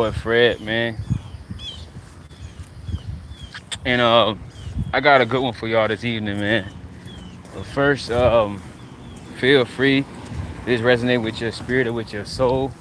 Boy Fred, man. And I got a good one for y'all this evening, man. But first, feel free. This resonate with your spirit or with your soul.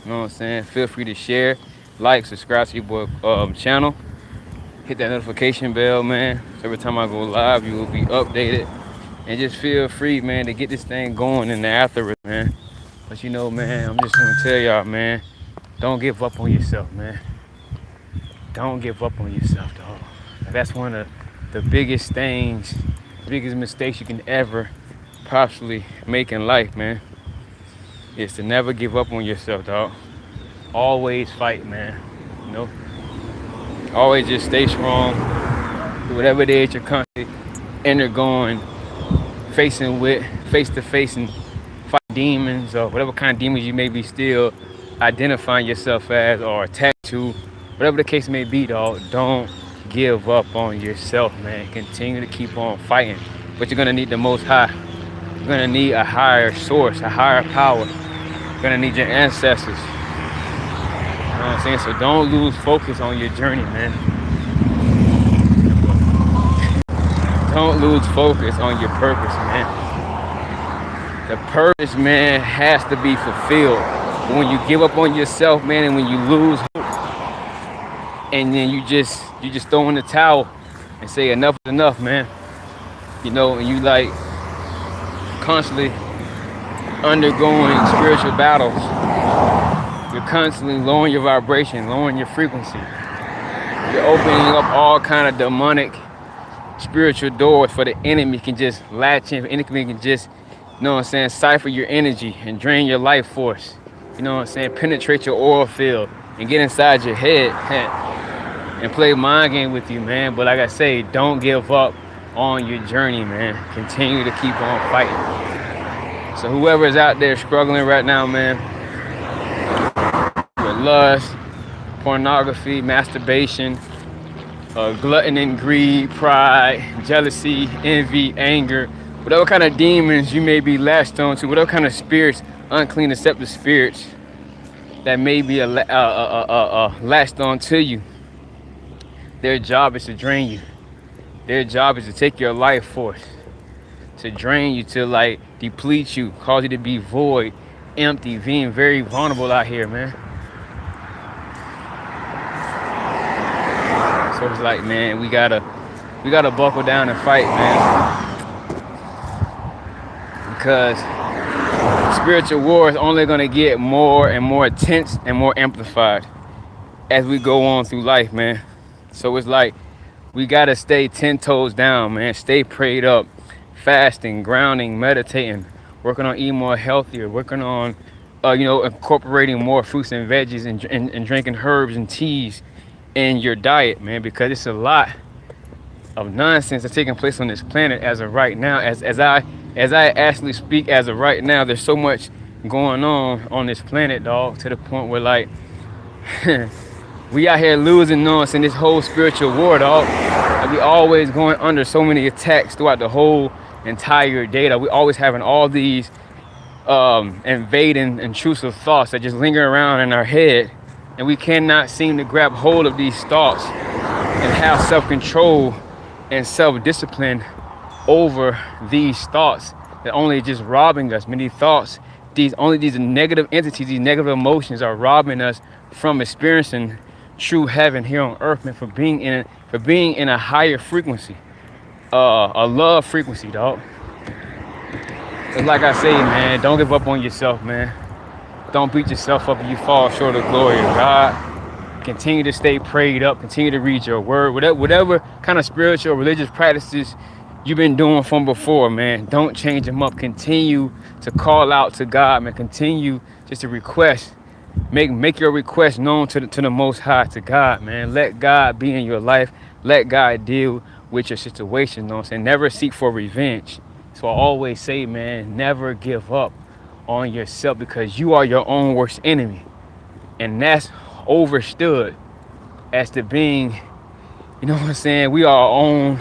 You know what I'm saying? Feel free to share, like, subscribe to your boy channel. Hit that notification bell, man. So every time I go live, you will be updated. And just feel free, man, to get this thing going in the after, man. But man, I'm just gonna tell y'all, man, don't give up on yourself, man. Don't give up on yourself, dog. That's one of the biggest things, biggest mistakes you can ever possibly make in life, man. Is to never give up on yourself, dog. Always fight, man. You know, always just stay strong. Whatever it is you're constantly undergoing, facing with, face to face, and fight demons or whatever kind of demons you may be still identifying yourself as or attached to, whatever the case may be, dog. Don't give up on yourself, man. Continue to keep on fighting. But you're gonna need the most high. You're gonna need a higher source, a higher power. You're gonna need your ancestors. You know what I'm saying? So don't lose focus on your journey, man. Don't lose focus on your purpose, man. The purpose, man, has to be fulfilled. But when you give up on yourself, man, and when you lose hope, and then you just throw in the towel and say enough is enough, man. And you like constantly undergoing spiritual battles. You're constantly lowering your vibration, lowering your frequency. You're opening up all kind of demonic spiritual doors for the enemy can just latch in. Enemy can just, cipher your energy and drain your life force. Penetrate your oil field and get inside your head and play mind game with you, man. But like I say, don't give up on your journey, man. Continue to keep on fighting. So whoever is out there struggling right now, man, with lust, pornography, masturbation, gluttony and greed, pride, jealousy, envy, anger, whatever kind of demons you may be latched onto, whatever kind of spirits, unclean, deceptive spirits that may be latched onto you, their job is to drain you. Their job is to take your life force, to drain you, to deplete you, cause you to be void, empty, being very vulnerable out here, man. So it's like, man, we gotta buckle down and fight, man, because spiritual war is only gonna get more and more intense and more amplified as we go on through life, man. So it's like we gotta stay 10 toes down, man. Stay prayed up, fasting, grounding, meditating, working on eating more healthier, working on, incorporating more fruits and veggies and drinking herbs and teas in your diet, man, because it's a lot of nonsense that's taking place on this planet as of right now. As I actually speak, as of right now, there's so much going on this planet, dog, to the point where we out here losing us in this whole spiritual war, dog. We always going under so many attacks throughout the whole entire day. We always having all these invading intrusive thoughts that just linger around in our head, and we cannot seem to grab hold of these thoughts and have self-control and self-discipline over these thoughts that only just robbing us. Many thoughts, these negative entities, these negative emotions are robbing us from experiencing true heaven here on earth, man, for being in a higher frequency, a love frequency, dog. It's like I say, man, don't give up on yourself, man. Don't beat yourself up if you fall short of the glory of God. Continue to stay prayed up. Continue to read your word. Whatever kind of spiritual, religious practices you've been doing from before, man, don't change them up. Continue to call out to God, man. Continue just to request. Make your request known to the Most High, to God, man. Let God be in your life. Let God deal with your situation, you know what I'm saying? Never seek for revenge. So I always say, man, never give up on yourself, because you are your own worst enemy. And that's overstood as to being, you know what I'm saying, we are our own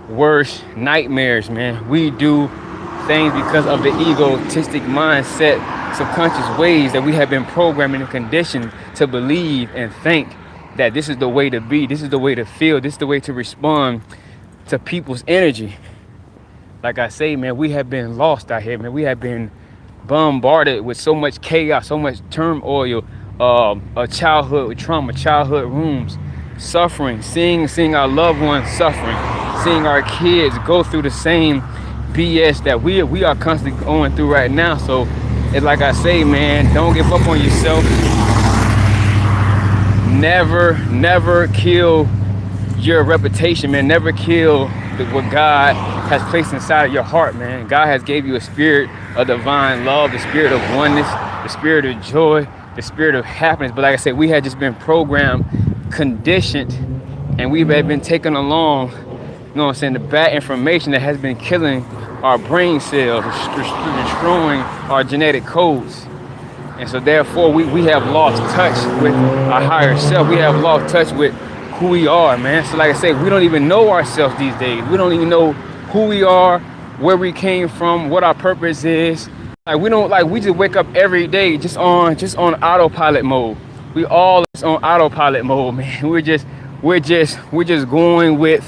worst nightmares, man. We do things because of the egotistic mindset subconscious ways that we have been programmed and conditioned to believe and think that this is the way to be, this is the way to feel, this is the way to respond to people's energy. Like I say, man, we have been lost out here, man. We have been bombarded with so much chaos, so much turmoil, a childhood with trauma, childhood wounds, suffering, seeing our loved ones suffering, seeing our kids go through the same BS that we are constantly going through right now. So it's like I say, man, don't give up on yourself. Never kill your reputation, man. Never kill what God has placed inside of your heart, man. God has gave you a spirit of divine love, the spirit of oneness, the spirit of joy, the spirit of happiness. But like I said, we had just been programmed, conditioned, and we've been taken along, you know what I'm saying, the bad information that has been killing our brain cells, destroying our genetic codes. And so therefore we have lost touch with our higher self. We have lost touch with who we are, man. So like I say, we don't even know ourselves these days. We don't even know who we are, where we came from, what our purpose is. We just wake up every day just on autopilot mode. We all just on autopilot mode, man. We're just going with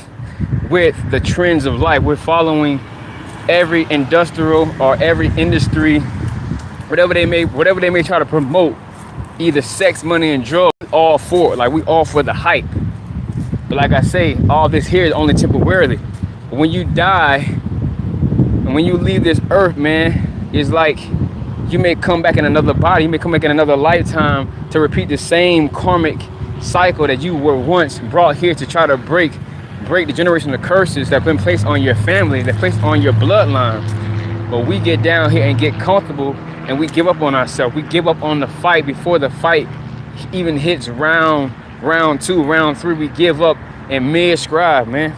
the trends of life. We're following every industrial or every industry, whatever they may try to promote, either sex, money, and drugs. All for it. Like, we all for the hype. But like I say, all this here is only temporarily. But when you die and when you leave this earth, man, it's like you may come back in another body. You may come back in another lifetime to repeat the same karmic cycle that you were once brought here to try to break the generational curses that have been placed on your family, that placed on your bloodline. But we get down here and get comfortable, and we give up on ourselves. We give up on the fight before the fight even hits round 2, round 3. We give up in mid-scribe, man.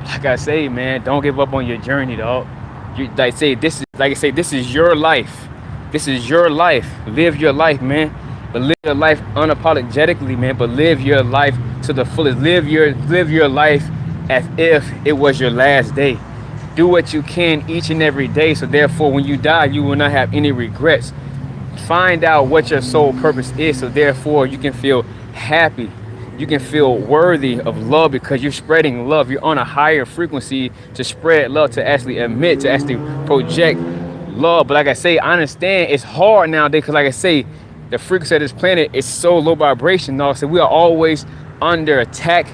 Like I say, man, don't give up on your journey, dog. This is your life. This is your life. Live your life, man. But live your life unapologetically, man. But live your life to the fullest. Live your life as if it was your last day. Do what you can each and every day. So therefore, when you die, you will not have any regrets. Find out what your soul purpose is. So therefore, you can feel happy. You can feel worthy of love because you're spreading love. You're on a higher frequency to spread love, to actually emit, to actually project love. But like I say, I understand it's hard nowadays because, like I say, the frequency of this planet is so low vibration. So we are always under attack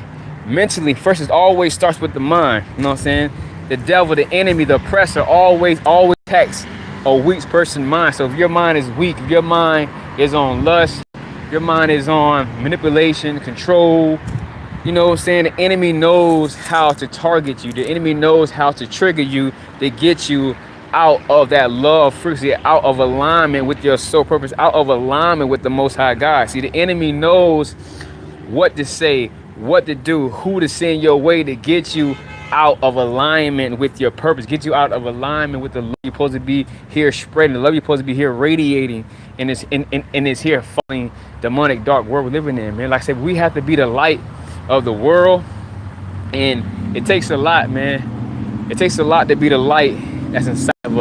mentally. First, it always starts with the mind. You know what I'm saying? The devil, the enemy, the oppressor always attacks a weak person's mind. So if your mind is weak, if your mind is on lust, your mind is on manipulation, control, you know what I'm saying? The enemy knows how to target you. The enemy knows how to trigger you to get you out of that love frequency, out of alignment with your soul purpose, out of alignment with the Most High God. See, the enemy knows what to say, what to do, who to send your way to get you out of alignment with your purpose, get you out of alignment with the love you're supposed to be here spreading, the love you're supposed to be here radiating in this here falling demonic dark world we're living in, man. Like I said, we have to be the light of the world, and it takes a lot, man. It takes a lot to be the light that's inside of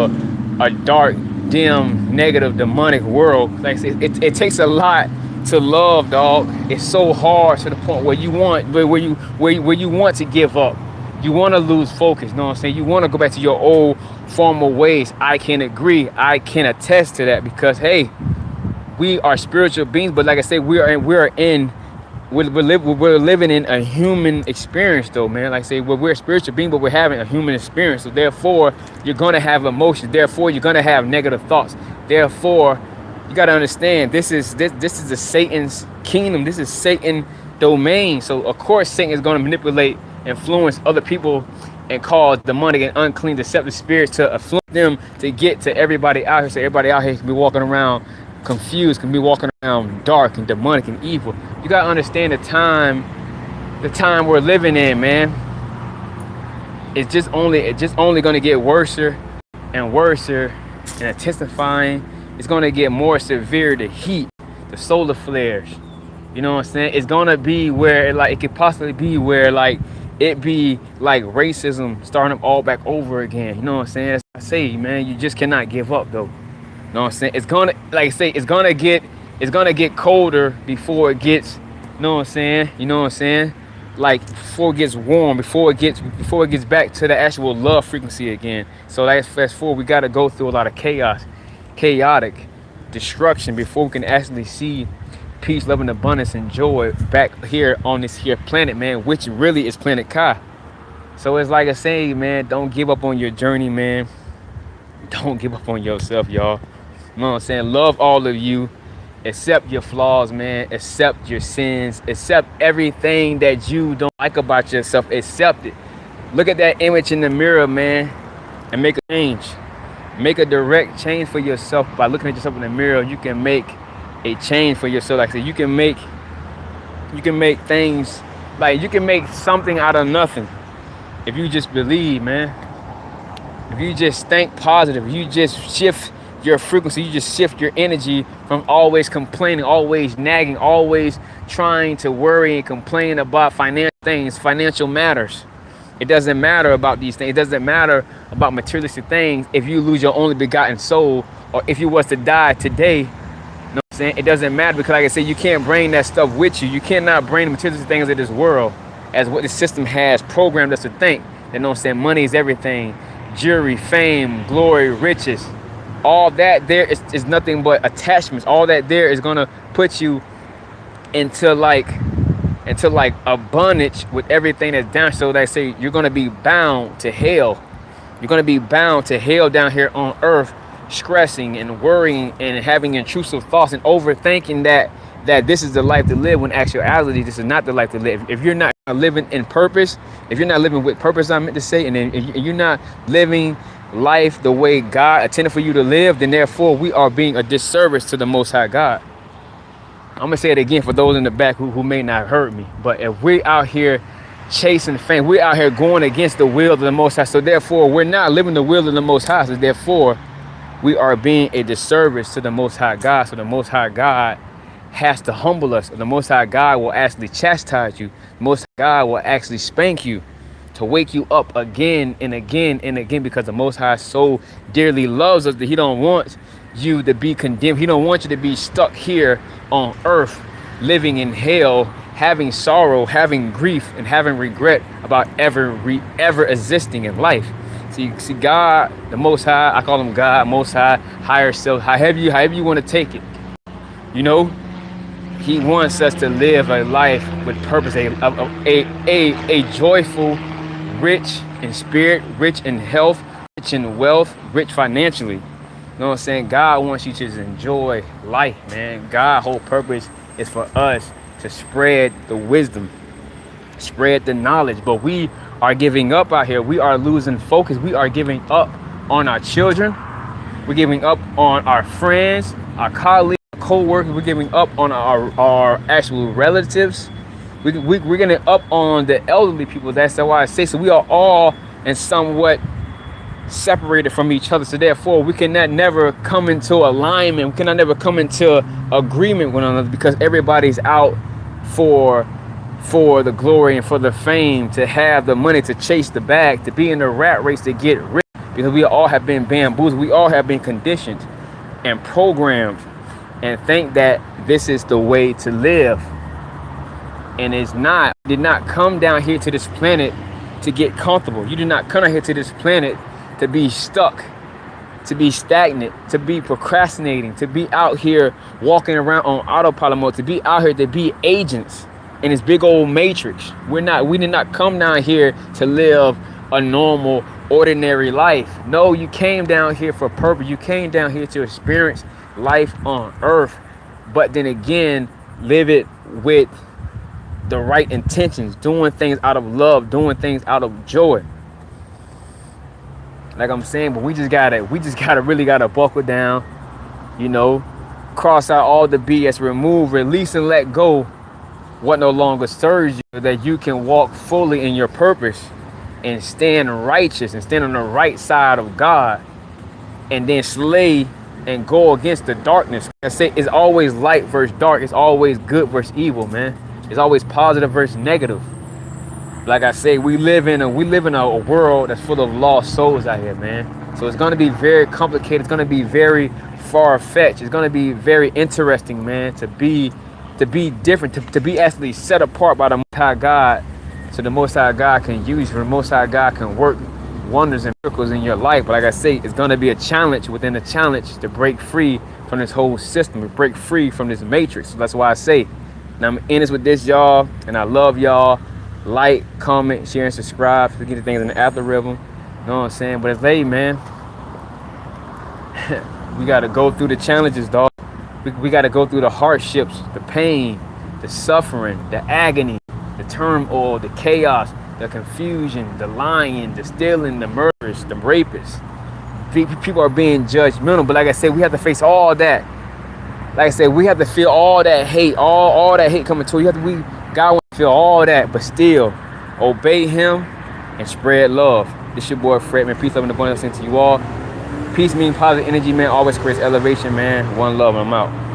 a dark, dim, negative, demonic world. Like I said, it takes a lot to love, dog. It's so hard to the point where you want to give up. You want to lose focus, you know what I'm saying? You want to go back to your old former ways. I can agree. I can attest to that because, hey, we are spiritual beings. But like I said, we're living in a human experience, though, man. Like I say, we're a spiritual being, but we're having a human experience. So therefore, you're going to have emotions. Therefore, you're going to have negative thoughts. Therefore, you got to understand, this is the Satan's kingdom. This is Satan's domain. So of course, Satan is going to manipulate, influence other people, and cause demonic and unclean deceptive spirits to influence them to get to everybody out here. So everybody out here can be walking around confused, can be walking around dark and demonic and evil. You gotta understand the time we're living in, man. It's just only gonna get worse and worse and intensifying. It's gonna get more severe. The heat, the solar flares. You know what I'm saying? It's gonna be where it could possibly be where it be like racism starting up all back over again. You know what I'm saying? As I say, man, you just cannot give up, though. know what I'm saying? It's gonna, like I say, it's gonna get colder before it gets, you know what I'm saying? You know what I'm saying? Like before it gets warm, before it gets back to the actual love frequency again. So that's fast forward, we gotta go through a lot of chaotic destruction before we can actually see peace, love, and abundance and joy back here on this here planet, man, which really is Planet Kai. So it's like I say, man, don't give up on your journey, man. Don't give up on yourself, y'all. You know what I'm saying? Love all of you. Accept your flaws, man. Accept your sins. Accept everything that you don't like about yourself. Accept it. Look at that image in the mirror, man, and make a change. Make a direct change for yourself by looking at yourself in the mirror. You can make a change for yourself. Like I said, you can make things, like you can make something out of nothing if you just believe, man. If you just think positive, you just shift your frequency, you just shift your energy from always complaining, always nagging, always trying to worry and complain about financial things, financial matters. It doesn't matter about these things. It doesn't matter about materialistic things if you lose your only begotten soul, or if you was to die today. You know what I'm saying? It doesn't matter, because like I said, you can't bring that stuff with you. You cannot bring the materialistic things of this world as what the system has programmed us to think. You know what I'm saying? Money is everything. Jewelry, fame, glory, riches, all that there is nothing but attachments. All that there is gonna put you into like a bondage with everything that's down. So they say you're gonna be bound to hell. You're gonna be bound to hell down here on earth, stressing and worrying and having intrusive thoughts and overthinking that this is the life to live, when actuality this is not the life to live. If you're not living in purpose, if you're not living with purpose, I meant to say, and then if you're not living life the way God intended for you to live, then therefore we are being a disservice to the Most High God. I'm gonna say it again for those in the back who may not have heard me. But if we're out here chasing fame, we're out here going against the will of the Most High. So therefore we're not living the will of the Most High. So therefore we are being a disservice to the Most High God. So the Most High God has to humble us. The Most High God will actually chastise you. The Most High God will actually spank you to wake you up again and again and again, because the Most High so dearly loves us that he don't want you to be condemned. He don't want you to be stuck here on earth, living in hell, having sorrow, having grief, and having regret about ever existing in life. See, God, the Most High, I call him God, Most High, higher self, however you want to take it. You know, he wants us to live a life with purpose, a joyful, rich in spirit, rich in health, rich in wealth, rich financially. You know what I'm saying? God wants you to just enjoy life, man. God's whole purpose is for us to spread the wisdom, spread the knowledge. But we are giving up out here. We are losing focus. We are giving up on our children. We're giving up on our friends, our colleagues, co-workers. We're giving up on our actual relatives. We're getting up on the elderly people. That's why I say so. We are all in somewhat separated from each other. So therefore, we cannot never come into alignment. We cannot never come into agreement with one another, because everybody's out for the glory and for the fame, to have the money, to chase the bag, to be in the rat race, to get rich. Because we all have been bamboozled. We all have been conditioned and programmed and think that this is the way to live. And it's not. You did not come down here to this planet to get comfortable. You did not come down here to this planet to be stuck, to be stagnant, to be procrastinating, to be out here walking around on autopilot mode, to be out here to be agents in this big old matrix. We did not come down here to live a normal, ordinary life. No, you came down here for a purpose. You came down here to experience life on earth, but then again, live it with the right intentions, doing things out of love, doing things out of joy. Like I'm saying, but we just gotta really buckle down, you know, cross out all the BS, remove, release, and let go what no longer serves you, that you can walk fully in your purpose and stand righteous and stand on the right side of God, and then slay and go against the darkness. I say it's always light versus dark. It's always good versus evil, man. It's always positive versus negative. Like I say, we live in a world that's full of lost souls out here, man. So it's going to be very complicated. It's going to be very far-fetched. It's going to be very interesting, man, to be different, to be actually set apart by the Most High God, so the Most High God can use you, the Most High God can work wonders and miracles in your life. But like I say, it's going to be a challenge within a challenge to break free from this whole system, to break free from this matrix. So that's why I say, and I'm in this with this, y'all, and I love y'all. Like, comment, share, and subscribe to get the things in the algorithm. You know what I'm saying? But it's late, man. We got to go through the challenges, dog. We got to go through the hardships, the pain, the suffering, the agony, the turmoil, the chaos, the confusion, the lying, the stealing, the murders, the rapists. People are being judgmental, but like I said, we have to face all that. Like I said, we have to feel all that hate, all that hate coming to you. God wants to feel all that, but still obey Him and spread love. This your boy Fred, man. Peace, love, and abundance to you all. Peace means positive energy, man. Always creates elevation, man. One love, and I'm out.